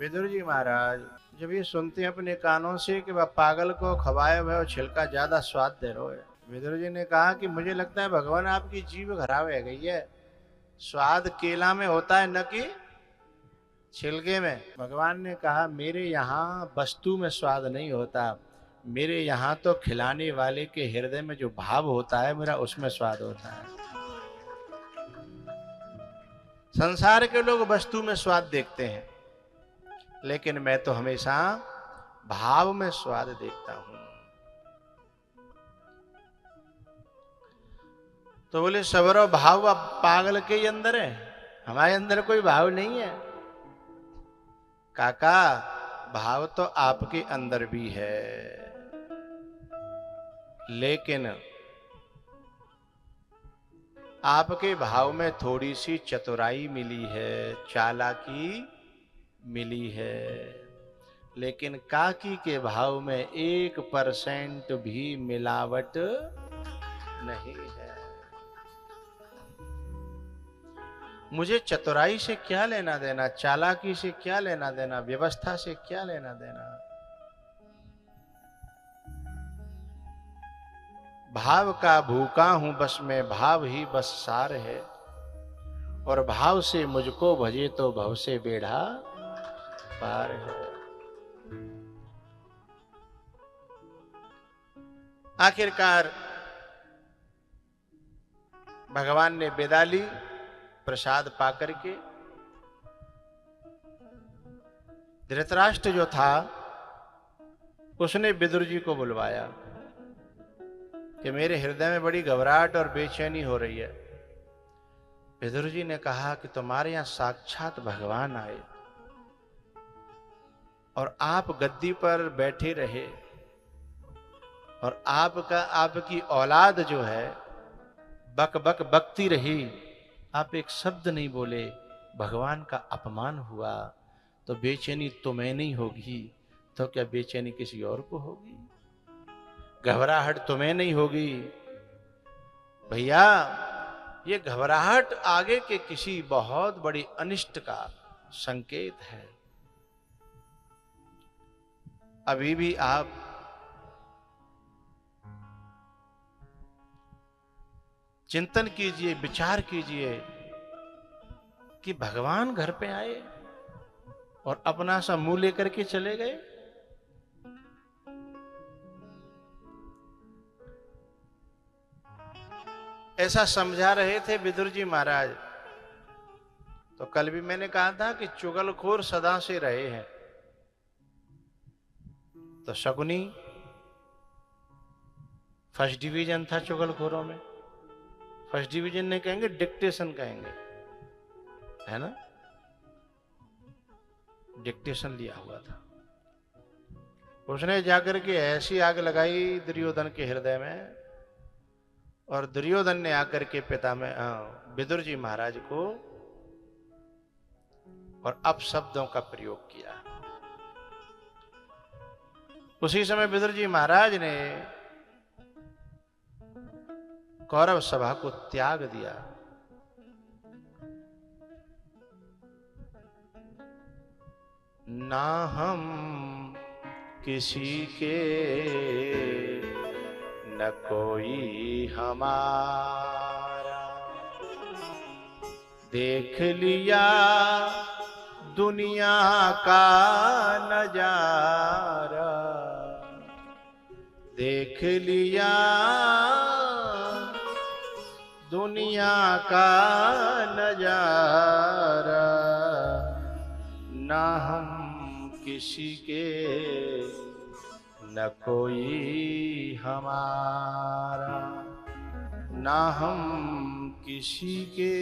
विदुर जी महाराज जब ये सुनते हैं अपने कानों से कि वह पागल को खवाए हुए और छिलका ज्यादा स्वाद दे रहे है, विदुर जी ने कहा कि मुझे लगता है भगवान आपकी जीभ खराब है गई है। स्वाद केला में होता है न कि छिलके में। भगवान ने कहा मेरे यहाँ वस्तु में स्वाद नहीं होता, मेरे यहाँ तो खिलाने वाले के हृदय में जो भाव होता है मेरा उसमें स्वाद होता है। संसार के लोग वस्तु में स्वाद देखते हैं, लेकिन मैं तो हमेशा भाव में स्वाद देखता हूं। तो बोले सबरो भाव अब पागल के ही अंदर है, हमारे अंदर कोई भाव नहीं है। काका भाव तो आपके अंदर भी है, लेकिन आपके भाव में थोड़ी सी चतुराई मिली है, चालाकी मिली है, लेकिन काकी के भाव में 1% भी मिलावट नहीं है। मुझे चतुराई से क्या लेना देना, चालाकी से क्या लेना देना, व्यवस्था से क्या लेना देना। भाव का भूखा हूं बस मैं, भाव ही बस सार है, और भाव से मुझको भजे तो भव से बेड़ा पार है। आखिरकार भगवान ने विदा ली प्रसाद पाकर के। धृतराष्ट्र जो था उसने विदुर जी को बुलवाया कि मेरे हृदय में बड़ी घबराहट और बेचैनी हो रही है। विदुर जी ने कहा कि तुम्हारे यहां साक्षात भगवान आए और आप गद्दी पर बैठे रहे, और आपकी औलाद जो है बक बक बकती रही, आप एक शब्द नहीं बोले, भगवान का अपमान हुआ, तो बेचैनी तुम्हें नहीं होगी तो क्या बेचैनी किसी और को होगी? घबराहट तुम्हें नहीं होगी? भैया ये घबराहट आगे के किसी बहुत बड़ी अनिष्ट का संकेत है। अभी भी आप चिंतन कीजिए, विचार कीजिए कि भगवान घर पे आए और अपना सा मुंह लेकर के चले गए। ऐसा समझा रहे थे विदुर जी महाराज। तो कल भी मैंने कहा था कि चुगलखोर सदा से रहे हैं। तो शकुनी फर्स्ट डिवीजन था चुगलखोरों में। फर्स्ट डिवीजन ने कहेंगे डिक्टेशन कहेंगे, है ना? डिक्टेशन लिया हुआ था। उसने जाकर के ऐसी आग लगाई दुर्योधन के हृदय में, और दुर्योधन ने आकर के पिता में विदुर जी महाराज को और अपशब्दों का प्रयोग किया। उसी समय विदुर जी महाराज ने कौरव सभा को त्याग दिया। ना हम किसी के न कोई हमारा, देख लिया दुनिया का नजारा, देख लिया दुनिया का नजारा, ना हम किसी के न कोई हमारा, ना हम किसी के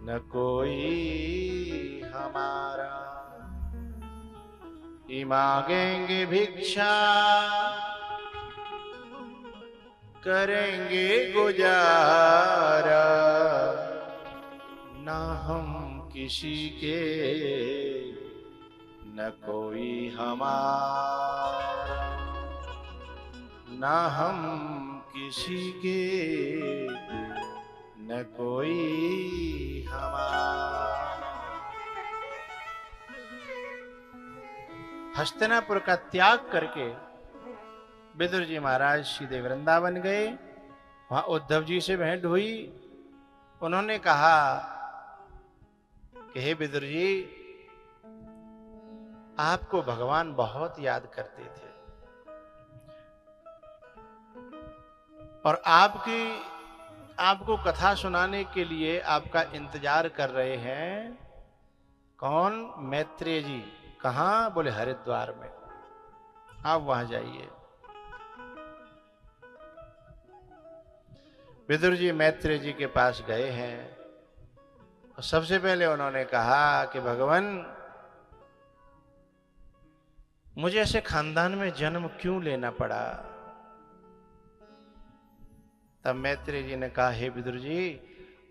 न कोई हमारा। ये मांगेंगे भिक्षा करेंगे गुजारा, ना हम किसी के न कोई हमारा, ना हम किसी के न कोई हमारा। हस्तिनापुर का त्याग करके विदुर जी महाराज सीधे वृंदावन गए। वहां उद्धव जी से भेंट हुई। उन्होंने कहा कि हे विदुर जी, आपको भगवान बहुत याद करते थे और आपको कथा सुनाने के लिए आपका इंतजार कर रहे हैं। कौन? मैत्रेय जी। कहां? बोले हरिद्वार में। आप वहां जाइए। विदुर जी मैत्रेय जी के पास गए हैं और सबसे पहले उन्होंने कहा कि भगवान, मुझे ऐसे खानदान में जन्म क्यों लेना पड़ा? तब मैत्रेय जी ने कहा, हे विदुर जी,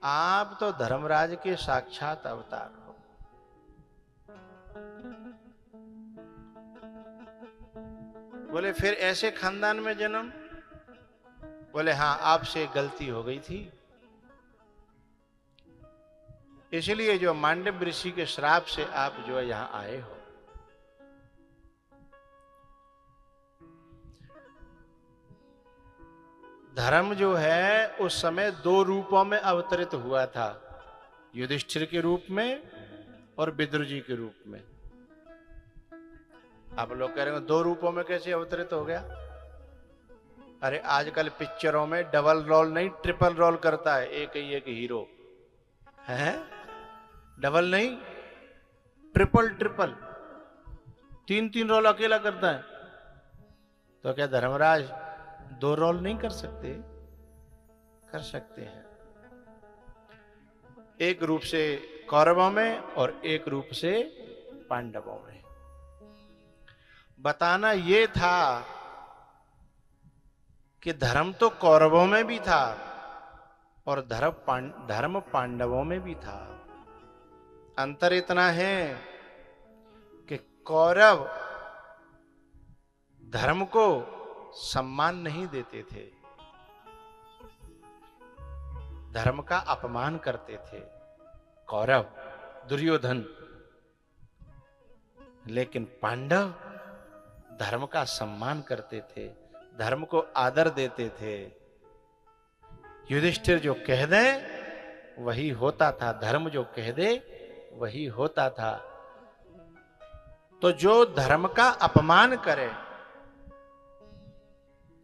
आप तो धर्मराज के साक्षात अवतार हो। बोले फिर ऐसे खानदान में जन्म? बोले हाँ, आपसे गलती हो गई थी, इसलिए जो मांडव ऋषि के श्राप से आप जो है यहां आए हो। धर्म जो है उस समय दो रूपों में अवतरित हुआ था, युधिष्ठिर के रूप में और विदुर जी के रूप में। आप लोग कह रहे हो दो रूपों में कैसे अवतरित हो गया? अरे आजकल पिक्चरों में डबल रोल नहीं, ट्रिपल रोल करता है एक ही एक हीरो है। डबल नहीं, ट्रिपल ट्रिपल, तीन तीन रोल अकेला करता है। तो क्या धर्मराज दो रोल नहीं कर सकते? कर सकते हैं। एक रूप से कौरवों में और एक रूप से पांडवों में। बताना ये था कि धर्म तो कौरवों में भी था और धर्म पांडवों में भी था। अंतर इतना है कि कौरव धर्म को सम्मान नहीं देते थे, धर्म का अपमान करते थे कौरव, दुर्योधन। लेकिन पांडव धर्म का सम्मान करते थे, धर्म को आदर देते थे। युधिष्ठिर जो कह दे वही होता था, धर्म जो कह दे वही होता था। तो जो धर्म का अपमान करे,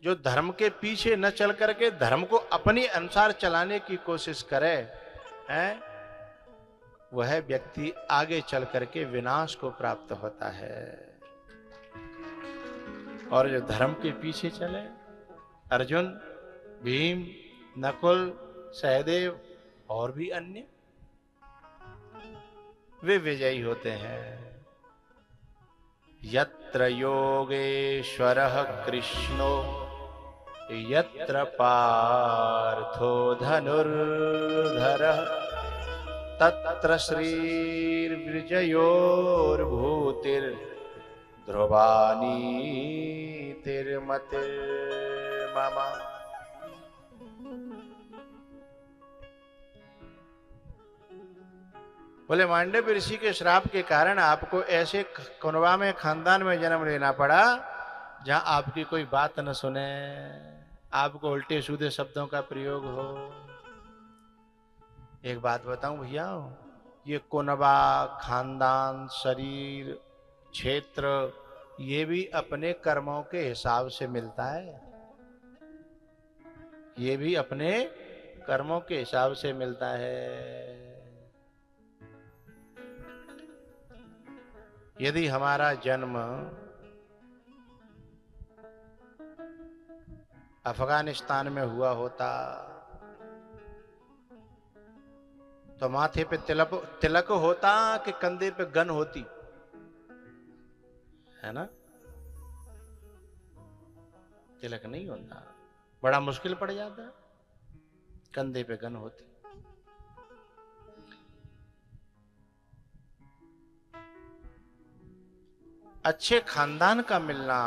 जो धर्म के पीछे न चल करके धर्म को अपने अनुसार चलाने की कोशिश करे, है वह व्यक्ति आगे चल करके विनाश को प्राप्त होता है। और जो धर्म के पीछे चले, अर्जुन, भीम, नकुल, सहदेव और भी अन्य, वे विजयी होते हैं। यत्र योगेश्वरः कृष्णो यत्र पार्थो धनुर्धरः तत्र श्रीर्विजयोर्भूतिर् ध्रुवानीतिर्मतिर्मम। बोले मांडव ऋषि के श्राप के कारण आपको ऐसे कुनबा में, खानदान में जन्म लेना पड़ा जहां आपकी कोई बात न सुने, आपको उल्टे सीधे शब्दों का प्रयोग हो। एक बात बताऊं भैया, ये कुनबा, खानदान, शरीर, क्षेत्र, ये भी अपने कर्मों के हिसाब से मिलता है। ये भी अपने कर्मों के हिसाब से मिलता है। यदि हमारा जन्म अफगानिस्तान में हुआ होता तो माथे पे तिलक होता कि कंधे पे गन होती, है ना? तिलक नहीं होता, बड़ा मुश्किल पड़ जाता, कंधे पे गन होती। अच्छे खानदान का मिलना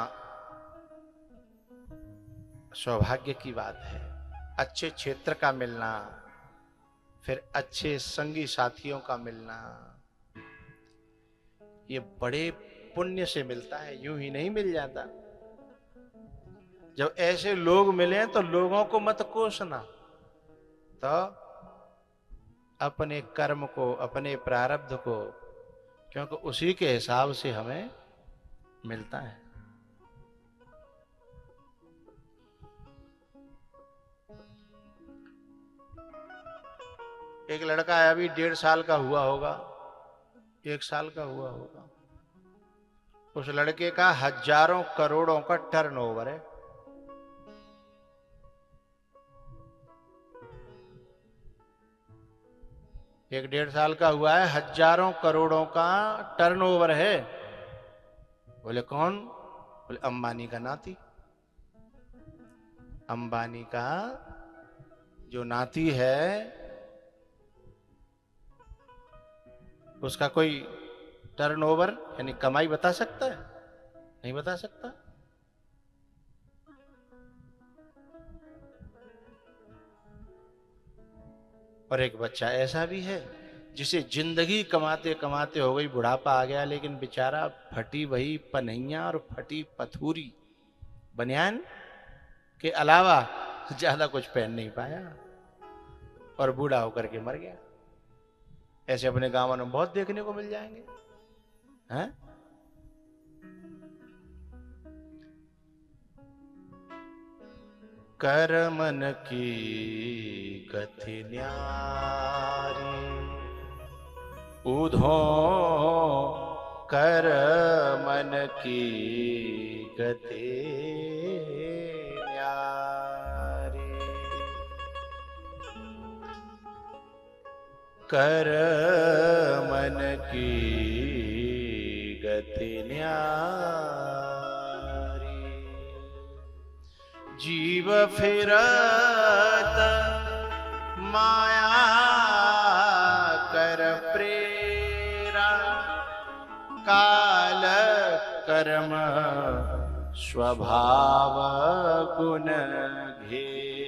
सौभाग्य की बात है, अच्छे क्षेत्र का मिलना, फिर अच्छे संगी साथियों का मिलना, ये बड़े पुण्य से मिलता है, यूं ही नहीं मिल जाता। जब ऐसे लोग मिले तो लोगों को मत कोसना, तो अपने कर्म को, अपने प्रारब्ध को, क्योंकि उसी के हिसाब से हमें मिलता है। एक लड़का है, अभी 1.5 साल का हुआ होगा, 1 साल का हुआ होगा। उस लड़के का हजारों करोड़ों का टर्नओवर है। एक 1.5 साल का हुआ है, हजारों करोड़ों का टर्नओवर है। बोले कौन? बोले अंबानी का नाती। अंबानी का जो नाती है, उसका कोई टर्नओवर यानी कमाई बता सकता है? नहीं बता सकता। और एक बच्चा ऐसा भी है जिसे जिंदगी कमाते कमाते हो गई, बुढ़ापा आ गया, लेकिन बेचारा फटी वही पनैया और फटी पथूरी बनियान के अलावा ज्यादा कुछ पहन नहीं पाया और बूढ़ा होकर के मर गया। ऐसे अपने गांवों में बहुत देखने को मिल जाएंगे, हैं? कर मन की गति न्यारी, उधो कर मन की गति न्यारी, कर मन की गति न्यारी, जीव फिरत माया कर प्रेरा, काल कर्म स्वभाव गुण घेरा।